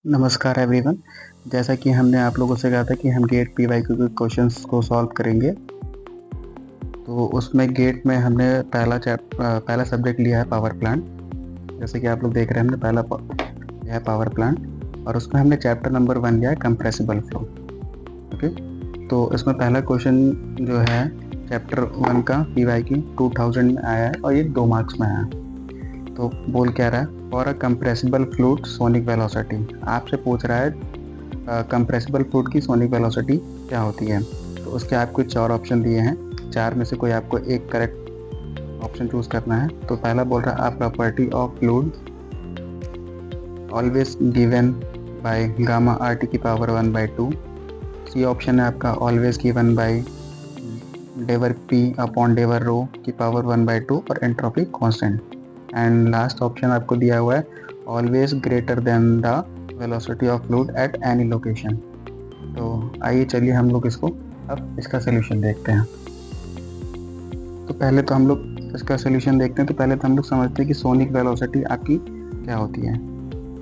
नमस्कार एवरीवन। जैसा कि हमने आप लोगों से कहा था कि हम गेट पीवाईक्यू के क्वेश्चंस को सॉल्व करेंगे। तो उसमें गेट में हमने पहला सब्जेक्ट लिया है पावर प्लांट। जैसे कि आप लोग देख रहे हैं हमने पहला लिया है पावर प्लांट और उसमें हमने चैप्टर नंबर 1 लिया है कंप्रेसिबल फ्लो। ओके, तो इसमें पहला क्वेश्चन जो है चैप्टर 1 का पीवाईक्यू 2000 में आया है और ये 2 मार्क्स में आया है। तो बोल क्या रहा है, for a compressible fluid sonic velocity. आपसे पूछ रहा है कंप्रेसिबल फ्लूइड की सोनिक वेलोसिटी क्या होती है। तो उसके आपको 4 ऑप्शन दिए हैं, 4 में से कोई आपको एक करेक्ट ऑप्शन चूज करना है। तो पहला बोल रहा है, a property of fluid always given by gamma R T की पावर 1/2। सी ऑप्शन है आपका always given by डेवर P upon डेवर rho की पावर 1/2 और entropy constant. And last option आपको दिया हुआ है always greater than the velocity of fluid at any location. तो आइए चलिए हम लोग इसको अब इसका सोल्यूशन देखते हैं। तो पहले तो हम लोग इसका सोल्यूशन देखते हैं। तो पहले तो हम लोग समझते हैं कि सोनिक वेलोसिटी आपकी क्या होती है।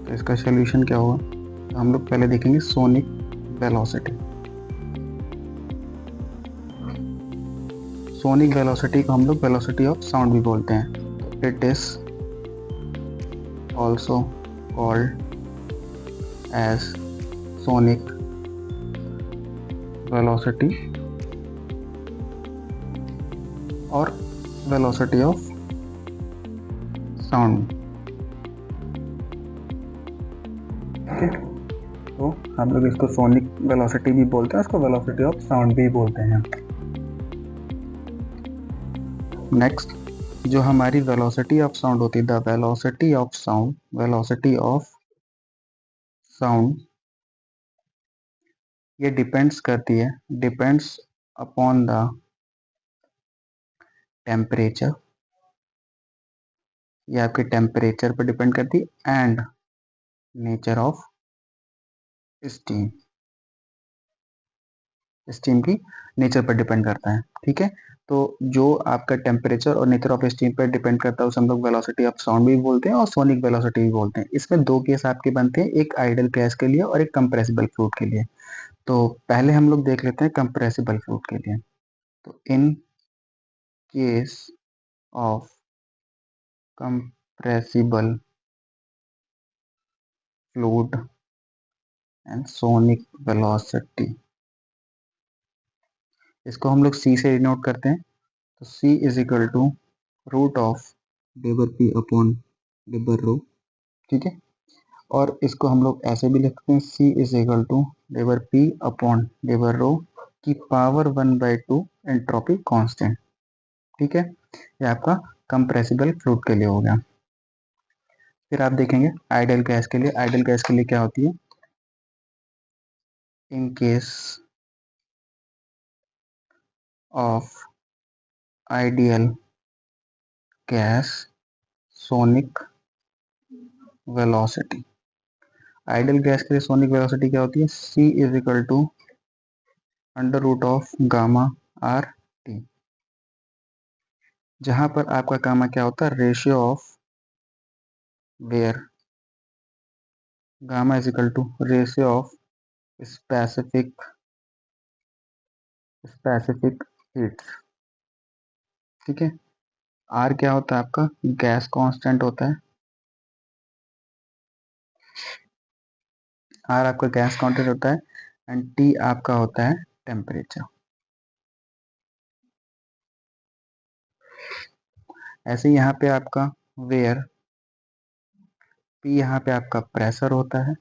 तो इसका सोल्यूशन क्या होगा, तो हम लोग पहले देखेंगे सोनिक वेलोसिटी। सोनिक वेलोसिटी को हम लोग वेलोसिटी ऑफ साउंड भी बोलते हैं। तो it is also called as sonic velocity और वेलोसिटी ऑफ साउंड। ठीक, तो हम लोग इसको सोनिक वेलोसिटी भी बोलते हैं, इसको वेलोसिटी ऑफ साउंड भी बोलते हैं। नेक्स्ट, जो हमारी वेलोसिटी ऑफ साउंड होती है, the velocity of sound, velocity of sound ये डिपेंड्स करती है, डिपेंड्स अपॉन द टेम्परेचर, ये आपके टेम्परेचर पर डिपेंड करती है and nature of steam, steam की नेचर पर डिपेंड करता है। ठीक है, तो जो आपका टेम्परेचर और नेचर ऑफ स्टीम पर डिपेंड करता है उसे हम लोग वेलोसिटी ऑफ साउंड भी बोलते हैं और सोनिक वेलोसिटी भी बोलते हैं। इसमें 2 केस आपके बनते हैं, एक आइडल गैस के लिए और एक कंप्रेसिबल फ्लूइड के लिए। तो पहले हम लोग देख लेते हैं कंप्रेसिबल फ्लूइड के लिए। तो in case of compressible fluid and sonic velocity, इसको हम लोग सी से डिनोट करते हैं। तो c is equal to root of del p upon del rho. ठीक है, और इसको हम लोग ऐसे भी लिखते हैं, c is equal to del p upon del rho की पावर 1/2 एंट्रोपी कांस्टेंट। ठीक है, ये आपका कंप्रेसिबल फ्लूइड के लिए हो गया। फिर आप देखेंगे आइडियल गैस के लिए। आइडियल गैस के लिए क्या होती है, in case of ideal gas sonic velocity, ideal gas के लिए सोनिक वेलोसिटी क्या होती है, C is equal to under root of gamma are T, जहां पर आपका गामा क्या होता है, ratio of where gamma is equal to ratio of specific specific heat. ठीक है, आर क्या होता है आपका, गैस कांस्टेंट होता है, आर आपका गैस कांस्टेंट होता है एंड टी आपका होता है टेम्परेचर। ऐसे यहाँ पे आपका वेयर पी, यहाँ पे आपका प्रेशर होता है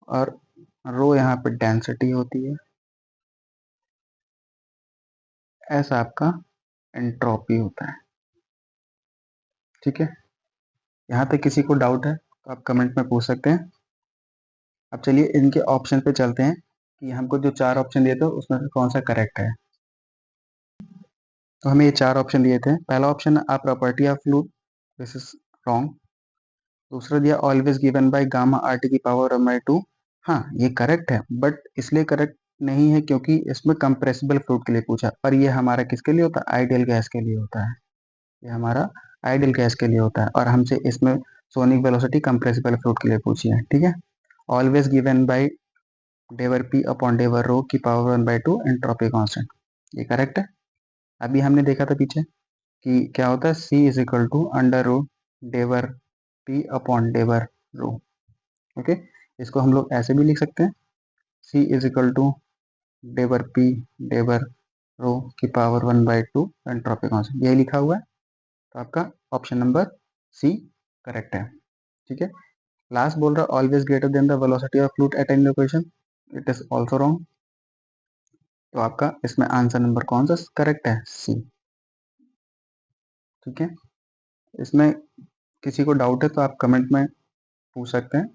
और रो यहाँ पे डेंसिटी होती है, ऐसा आपका एंट्रोपी होता है। ठीक है, यहाँ तक किसी को डाउट है तो आप कमेंट में पूछ सकते हैं। अब चलिए इनके ऑप्शन पे चलते हैं कि हमको जो 4 ऑप्शन दिए थे उसमें से कौन सा करेक्ट है। तो हमें ये 4 ऑप्शन दिए थे। पहला option a property of fluid, this is wrong. दूसरा दिया always given by gamma R T की पावर 1/2। हाँ, ये करेक्ट है बट इसलिए करेक्ट नहीं है क्योंकि इसमें कंप्रेसिबल फ्लूइड के लिए पूछा, और ये हमारा किसके लिए होता है, आइडियल गैस के लिए होता है। ये हमारा आइडियल गैस के लिए होता है और हमसे इसमें सोनिक वेलोसिटी कंप्रेसिबल फ्लूइड के लिए पूछी है, ठीक है। Always given by डेवर P upon डेवर rho की पावर 1/2 एंट्रोपी कांस्टेंट, ये करेक्ट है। अभी हमने देखा था पीछे कि क्या होता है, C is equal to under root डेवर पी अपॉन डेवर रो। ओके, इसको हम लोग ऐसे भी लिख सकते हैं, C इज इक्वल टू डेवर पी डेवर रो की पावर 1/2 एंट्रोपी कांस्टेंट, यही लिखा हुआ है। तो आपका ऑप्शन नंबर सी करेक्ट है, ठीक है। लास्ट बोल रहा है always greater than the velocity of fluid at any location, it is also wrong. तो आपका इसमें आंसर नंबर कौन सा करेक्ट है, सी, ठीक है। इसमें किसी को डाउट है तो आप कमेंट में पूछ सकते हैं।